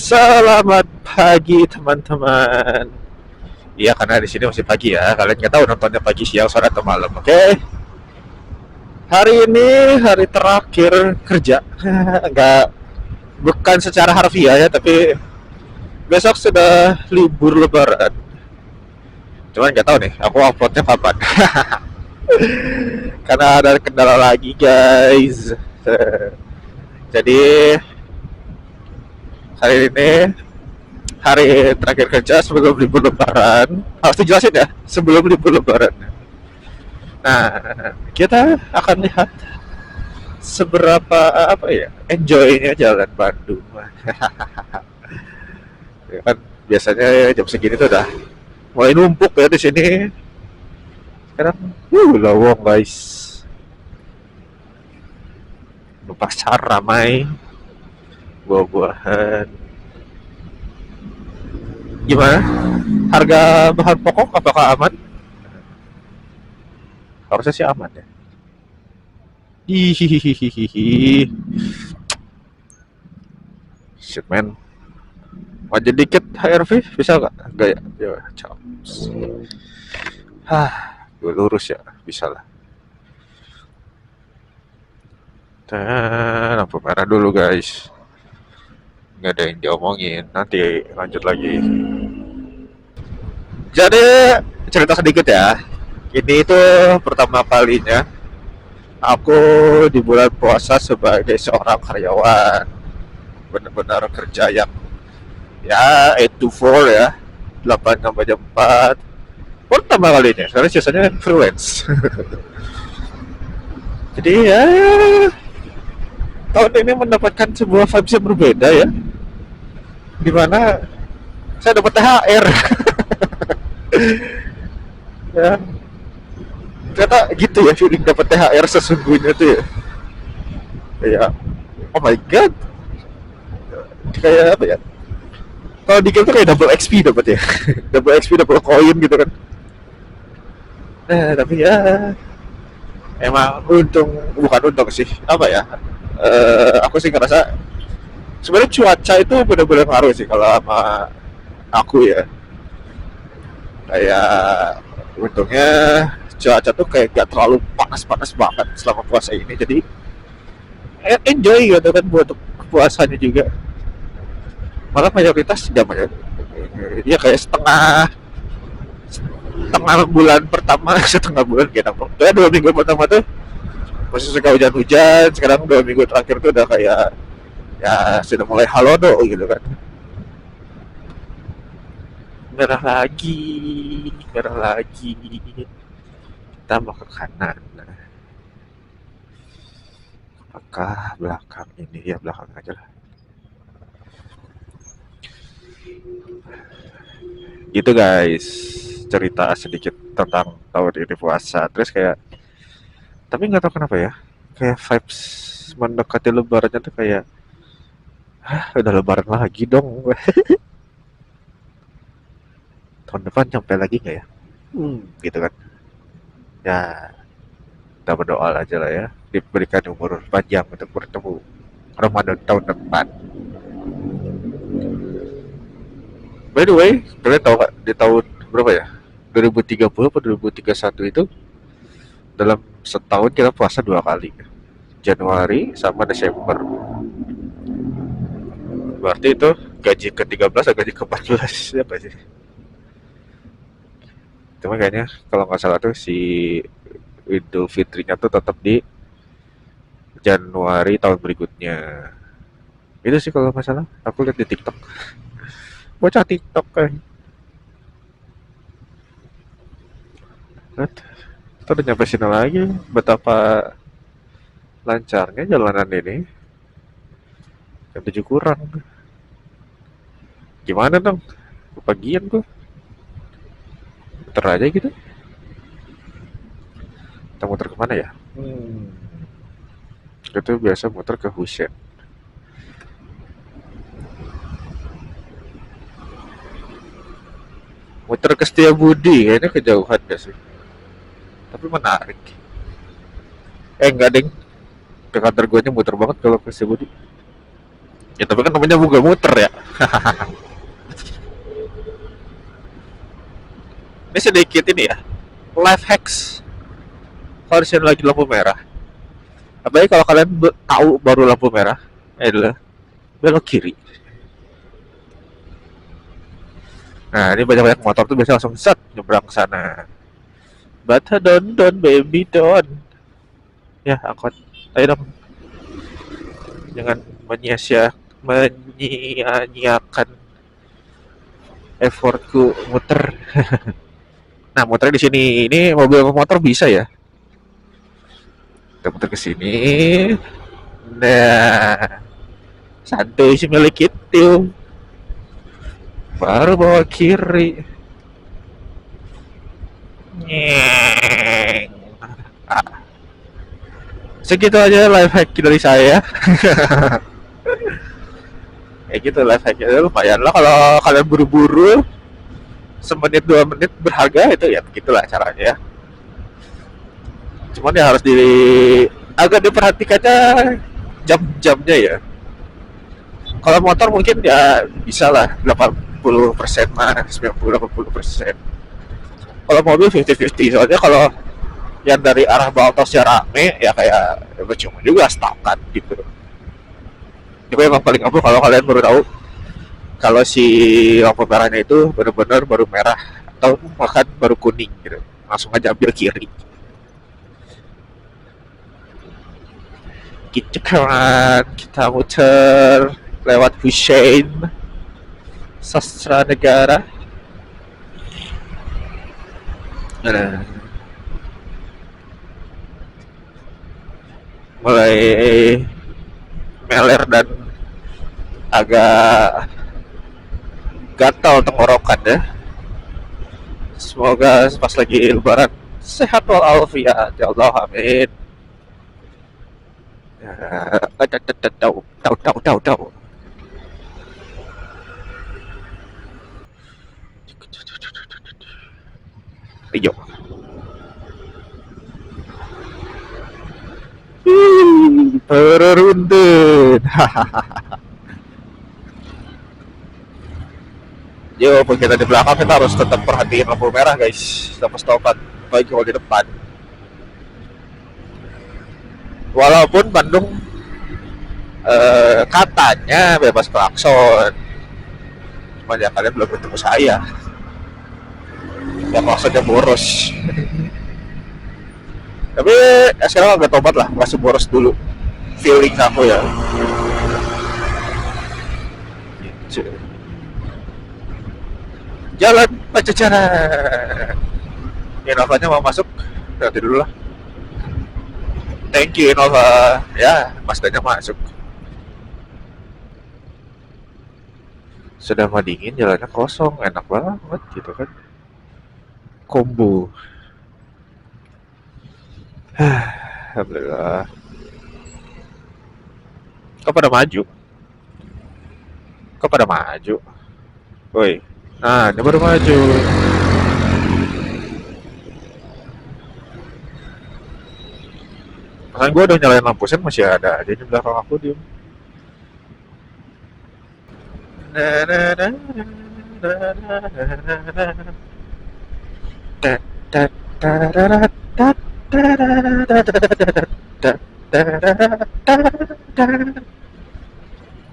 Selamat pagi teman-teman. Iya karena di sini masih pagi ya. Kalian nggak tahu nontonnya pagi, siang, sore atau malam. Oke. Hari ini hari terakhir kerja. Nggak bukan secara harfiah ya, tapi besok sudah libur Lebaran. Cuman nggak tahu nih, aku uploadnya kapan. Karena ada kendala lagi guys. Jadi hari ini hari terakhir kerja sebelum libur Lebaran. Harus dijelasin ya, sebelum libur Lebaran. Nah, kita akan lihat seberapa apa ya enjoynya jalan Bandung. Ya kan biasanya jam segini tuh udah mulai numpuk ya di sini. Sekarang, lowong guys, pasar ramai, buah-buahan. Gimana? Harga bahan pokok apakah aman? Harusnya sih aman ya. Hihihihihi. Shit man. Maju dikit HRV bisa nggak? Gak ya? Ya, caps. Gue lurus ya, bisa lah. Dan lampu merah dulu guys. Nggak ada yang diomongin, nanti lanjut lagi. Jadi cerita sedikit ya. Ini itu pertama kalinya aku di bulan puasa sebagai seorang karyawan. Benar-benar kerja yang ya 8 to 4 ya, 8 sampai jam 4. Pertama kalinya, karena biasanya freelance. Jadi ya tahun ini mendapatkan sebuah vibes yang berbeda ya, dimana saya dapat THR. Ya, ternyata gitu ya feeling dapat THR sesungguhnya tuh ya. Kayak oh my god, kayak apa ya? Kalau di game tuh kayak double XP dapat ya, double XP double coin gitu kan. Tapi ya emang untung, bukan untung sih, apa ya? Aku sih ngerasa sebenarnya cuaca itu benar-benar ngaruh sih kalau sama aku ya. Kayak untungnya cuaca tuh kayak gak terlalu panas-panas banget selama puasa ini, jadi enjoy gitu kan buat puasanya juga. Malah mayoritas jam ya kayak setengah bulan pertama, setengah bulan kayak nongkrong. Kayak 2 minggu pertama tuh masih suka hujan-hujan, sekarang 2 minggu terakhir tuh udah kayak ya sudah mulai halodo gitu kan. Merah lagi, merah lagi. Kita mau ke kanan. Apakah belakang ini? Ya belakang aja lah. Gitu guys, cerita sedikit tentang tahun ini puasa. Terus kayak, tapi nggak tahu kenapa ya, kayak vibes mendekati lebarannya tuh kayak, udah lebaran lagi dong. Tahun depan nyampe lagi nggak ya? Gitu kan. Ya, kita berdoa aja lah ya, diberikan umur panjang untuk bertemu Ramadan tahun depan. By the way, kalian tahu nggak di tahun berapa ya? 2030 atau 2031 itu dalam setahun kita puasa 2 kali. Januari sama Desember. Berarti itu gaji ke-13 atau gaji ke-14 siapa sih? Cuma kayaknya kalau nggak salah tuh si Idul Fitrinya tuh tetap di Januari tahun berikutnya. Itu sih kalau nggak salah. Aku lihat di TikTok. Bocah TikTok kan. Kita udah nyampe sini lagi. Betapa lancarnya jalanan ini. Jam 7 kurang. Gimana dong? Kepagian tuh. Muter aja gitu. Kita muter kemana ya? Itu biasa muter ke Husen. Muter ke Setiabudi, kayaknya kejauhan gak sih? Tapi menarik. Enggak deng, ke kantor gue muter banget kalau ke Setiabudi. Ya tapi kan namanya juga muter ya. Ini sedikit ini ya, life hacks kalau di sini lagi lampu merah. Apalagi kalau kalian tahu baru lampu merah, adalah belok kiri. Nah ini banyak-banyak motor tuh biasa langsung set nyebrang ke sana. But don't baby don't. Ya angkot, ayo dong, jangan menyia-nyiakan effortku muter. Nah muter di sini, ini mobil motor bisa ya. Kita muter ke sini. Nah, santuy sih milik itu. Baru bawa kiri. Nyeng. Ah, segitu aja life hack dari saya. Kayak gitu life hacknya lumayan lah kalau kalian buru-buru semenit 2 menit berharga itu ya begitulah caranya ya. Cuman ya harus agak diperhatikannya jam-jamnya ya. Kalau motor mungkin ya bisa lah 80% mah 90-80%. Kalau mobil 50-50 soalnya kalau yang dari arah Baltosnya rame ya kayak ya percuma juga stakan gitu. Itu emang paling ampuh kalau kalian baru tahu kalau si lampu merahnya itu benar-benar baru merah atau bahkan baru kuning gitu. Langsung aja ambil kiri. Gitu kan kita muter lewat Hussein Sastra Negara. Nah, mulai meler dan agak gatal tenggorokan ya. Semoga pas lagi lebaran sehat walafiat ya Allah amin. Ya, tahu tahu tahu tahu tahu. Ayo. Beruntun. Yo, pun kita di belakang kita harus tetap perhatiin lampu merah guys, sama stopan, baik kalau di depan. Walaupun Bandung katanya bebas klakson, cuma ya kalian belum ketemu saya. Ya klaksonnya boros. Tapi sekarang agak tobat lah, masih boros dulu. Feeling aku ya. Gitu. Jalan Pajajaran. Inovanya mau masuk, nanti dulu lah. Thank you Innova. Ya, Mazdanya masuk. Sudah mau dingin, jalannya kosong, enak banget gitu kan. Combo. Alhamdulillah. Kok pada maju? Kok pada maju? Woi. Nah, ini baru maju. Kan gue udah nyalain lampu sen masih ada aja di belakang aku diem.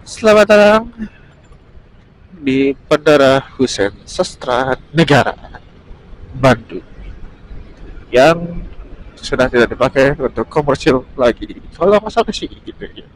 Selamat datang di Bandara Hussein Sastra Negara Bandung yang sudah tidak dipakai untuk komersil lagi. Kalau masalah sih gitu ya.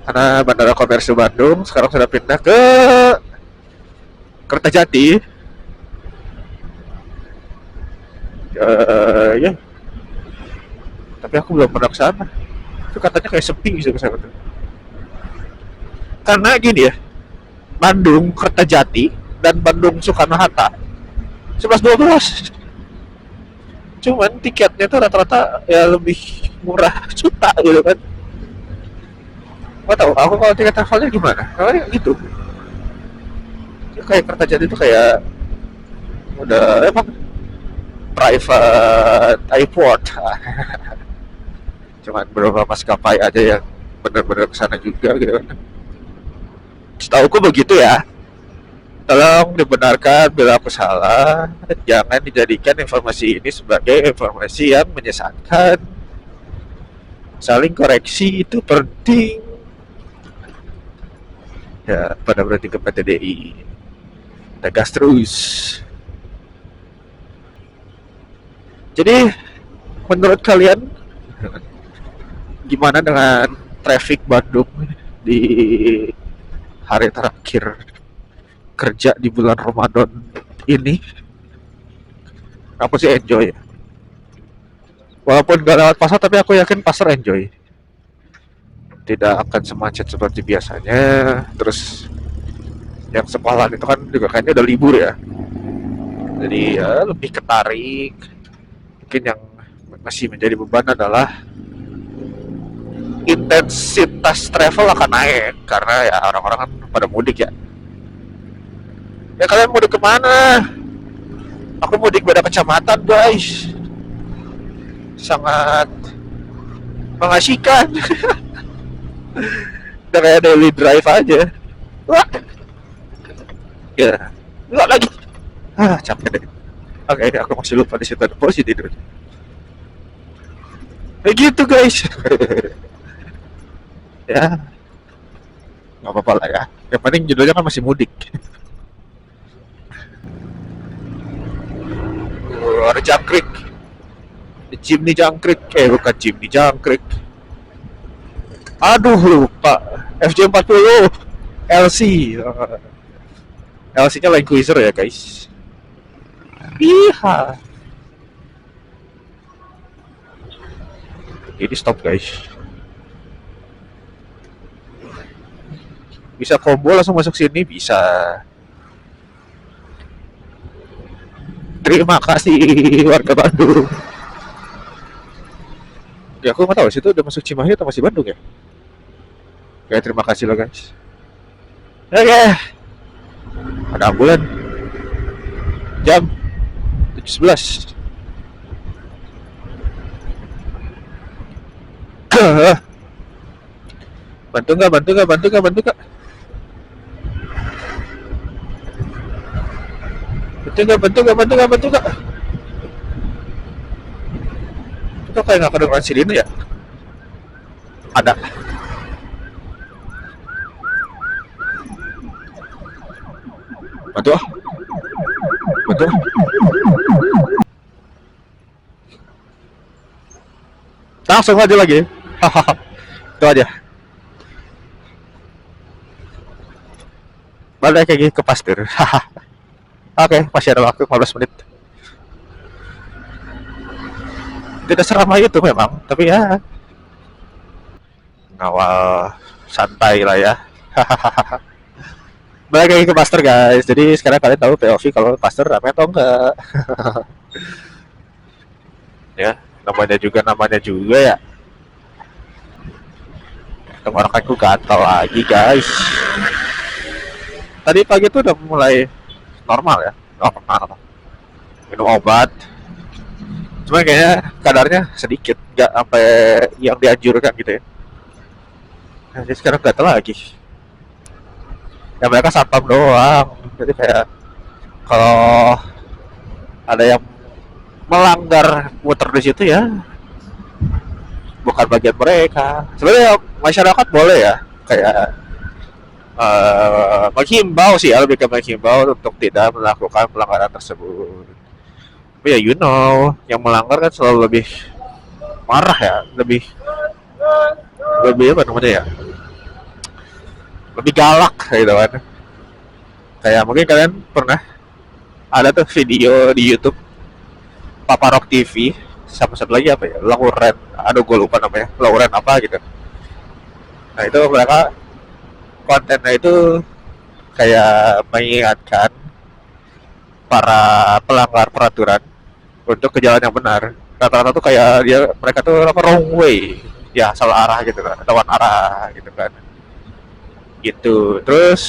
Karena Bandara Komersil Bandung sekarang sudah pindah ke Kertajati. Ya. Tapi aku belum pernah ke sana. Itu katanya kayak sepi gitu ke sana. Karena gini ya, Bandung Kertajati dan Bandung Soekarno Hatta 11-12. Cuman tiketnya tuh rata-rata ya lebih murah juta gitu kan. Gak tau, aku kalau tiket travelnya gimana? Kayak gitu. Kayak Kertajati itu kayak udah emang private airport. Cuman beberapa maskapai aja yang benar-benar kesana juga gitu kan. Setauku begitu ya. Tolong dibenarkan bila aku salah. Jangan dijadikan informasi ini sebagai informasi yang menyesatkan. Saling koreksi itu penting. Ya, pada berarti ke PTDI. Tegas terus. Jadi, menurut kalian gimana dengan traffic Bandung di hari terakhir kerja di bulan Ramadan ini? Aku sih enjoy. Walaupun gak lewat pasar, tapi aku yakin pasar enjoy. Tidak akan semacet seperti biasanya. Terus yang sekolah itu kan juga kayaknya udah libur ya. Jadi ya lebih ketarik. Mungkin yang masih menjadi beban adalah intensitas travel akan naik karena ya orang-orang kan pada mudik ya. Ya kalian mudik kemana? Aku mudik beda kecamatan guys. Sangat mengasihkan. Udah kayak daily drive aja. Wah. Ya, nggak lagi. Capek deh. Oke, aku masih lupa di situ ada posisi tidur. Kayak gitu guys. Ya, nggak apa-apa lah ya. Yang penting judulnya kan masih mudik. Ada jangkrik. Jimny jangkrik. Bukan Jimny jangkrik. Aduh lupa. FJ40 LC. LC-nya Land Cruiser ya guys. Iya. Ini stop guys. Bisa combo langsung masuk sini bisa. Terima kasih warga Bandung. Ya aku nggak tahu situ udah masuk Cimahi atau masih Bandung ya. Ya terima kasih loh guys. Oke. Ada ambulan. Jam 7.11. Bantu nggak? Bantu nggak? Bantu nggak? Bantu nggak? Bantu nggak? Bantu nggak? Bantu nggak? Bantu nggak? Itu kayak nggak kedengeran sirine ya? Ada. Bantu ah. Bantu ah. Langsung aja lagi. Hahaha. Itu aja. Balik lagi ke pasir. Oke, masih ada waktu 15 menit. Tidak seramai itu memang, tapi ya ngawal santai lah ya. Balik lagi ke pastor guys. Jadi sekarang kalian tahu POV kalau pastor rame atau enggak. Ya, namanya juga ya. Tenggorokanku gatal lagi guys. Tadi pagi tuh udah mulai normal ya, normal. Minum obat. Cuma kayaknya kadarnya sedikit, nggak sampai yang dianjurkan gitu ya. Nah, jadi sekarang gatal lagi. Ya mereka satpam doang. Jadi kayak kalau ada yang melanggar muter di situ ya bukan bagian mereka. Sebenarnya masyarakat boleh ya kayak menghimbau sih ya, lebih ke menghimbau untuk tidak melakukan pelanggaran tersebut. Tapi ya you know, yang melanggar kan selalu lebih marah ya, lebih apa namanya ya, lebih galak gitu kan. Kayak mungkin kalian pernah ada tuh video di YouTube Papa Rock TV sama satu lagi apa ya, Lauren, aduh gue lupa namanya, Lauren apa gitu. Nah itu mereka kontennya itu kayak mengingatkan para pelanggar peraturan untuk ke jalan yang benar. Rata-rata tuh kayak mereka tuh wrong way, ya salah arah gitu kan, lawan arah gitu kan. Gitu. Terus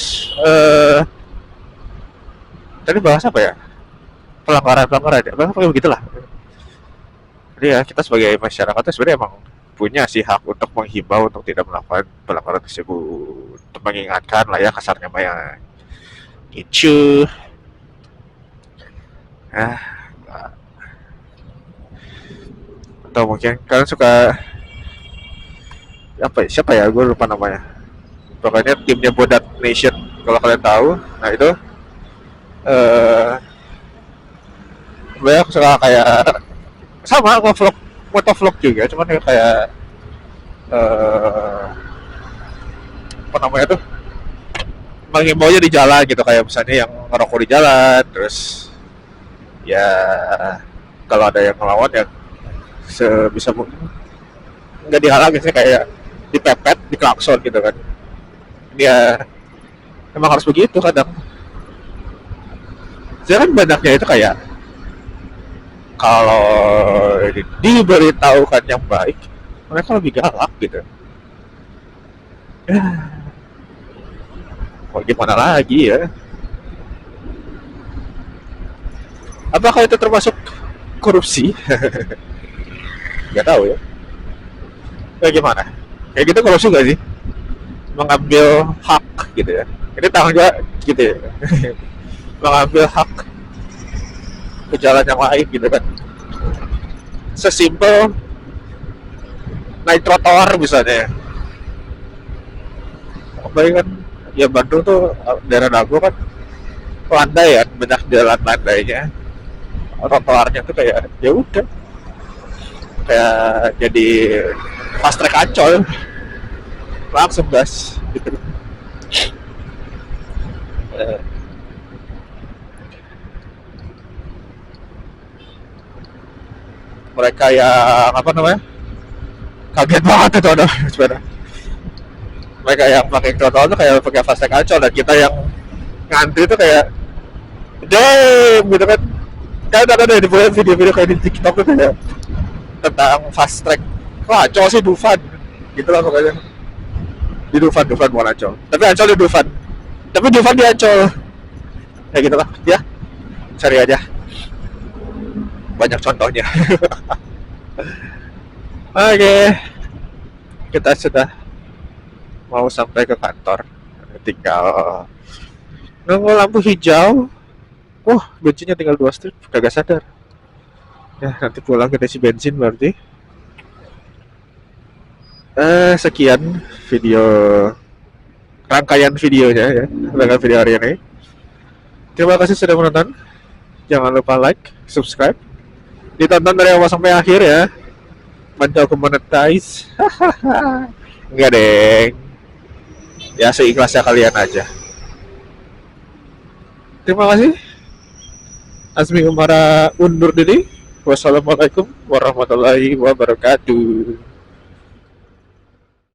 tadi bahas apa ya? Pelanggaran ya. Pokoknya begitulah. Jadi ya kita sebagai masyarakat itu sebenarnya emang punya sih hak untuk menghimbau untuk tidak melakukan pelanggaran tersebut, untuk mengingatkan lah ya kasarnya mah ya gitu. Ah, atau mungkin kalian suka apa ya, siapa ya, gue lupa namanya, pokoknya timnya Bodat Nation kalau kalian tahu. Nah itu eh banyak suka kayak sama nge-vlog, motovlog juga, cuman kayak eh apa namanya tuh, menghimbau di jalan gitu, kayak misalnya yang ngerokok di jalan, terus ya kalau ada yang ngelawan ya sebisa mungkin nggak dihalangin sih, kayak dipepet, diklakson gitu kan. Ya emang harus begitu kadang. Saya kan banyaknya itu kayak kalau diberitahukan yang baik, mereka lebih galak gitu. Mau gimana lagi ya? Apakah itu termasuk korupsi? Gak tahu ya. Kayak gimana? Kayak gitu korupsi gak sih? Mengambil hak gitu ya. Ini tanggung jawab gitu ya. Mengambil hak ke jalan yang lain gitu kan. Sesimpel naik trotoar misalnya. Apalagi kan ya Bandung tuh daerah Dago kan landai kan, banyak jalan landainya. Trotoarnya tuh kayak ya udah kayak jadi fast track Ancol, langsung gas gitu. Eh, mereka yang apa namanya, kaget banget itu ada sepeda, mereka yang pakai trotoar tuh kayak pakai fast track Ancol, dan kita yang ngantri tuh kayak damn gitu kan. Kan ada di video-video kayak di TikTok tuh kayak tentang fast track. Wah, Ancol sih Dufan gitu lah pokoknya. Di Dufan bukan Ancol, tapi Ancol di Dufan, tapi Dufan di Ancol, ya gitu lah ya, cari aja banyak contohnya. Oke, kita sudah mau sampai ke kantor, tinggal nunggu lampu hijau. Bensinnya tinggal 2 strip, kagak sadar ya, nanti pulang kita isi bensin berarti. Sekian video, rangkaian videonya ya, rangkaian video hari ini. Terima kasih sudah menonton. Jangan lupa like, subscribe, ditonton dari awal sampai akhir ya. Bantu aku monetize. Enggak deng, ya seikhlasnya kalian aja. Terima kasih. Asmi Umara undur diri. Wassalamualaikum warahmatullahi wabarakatuh.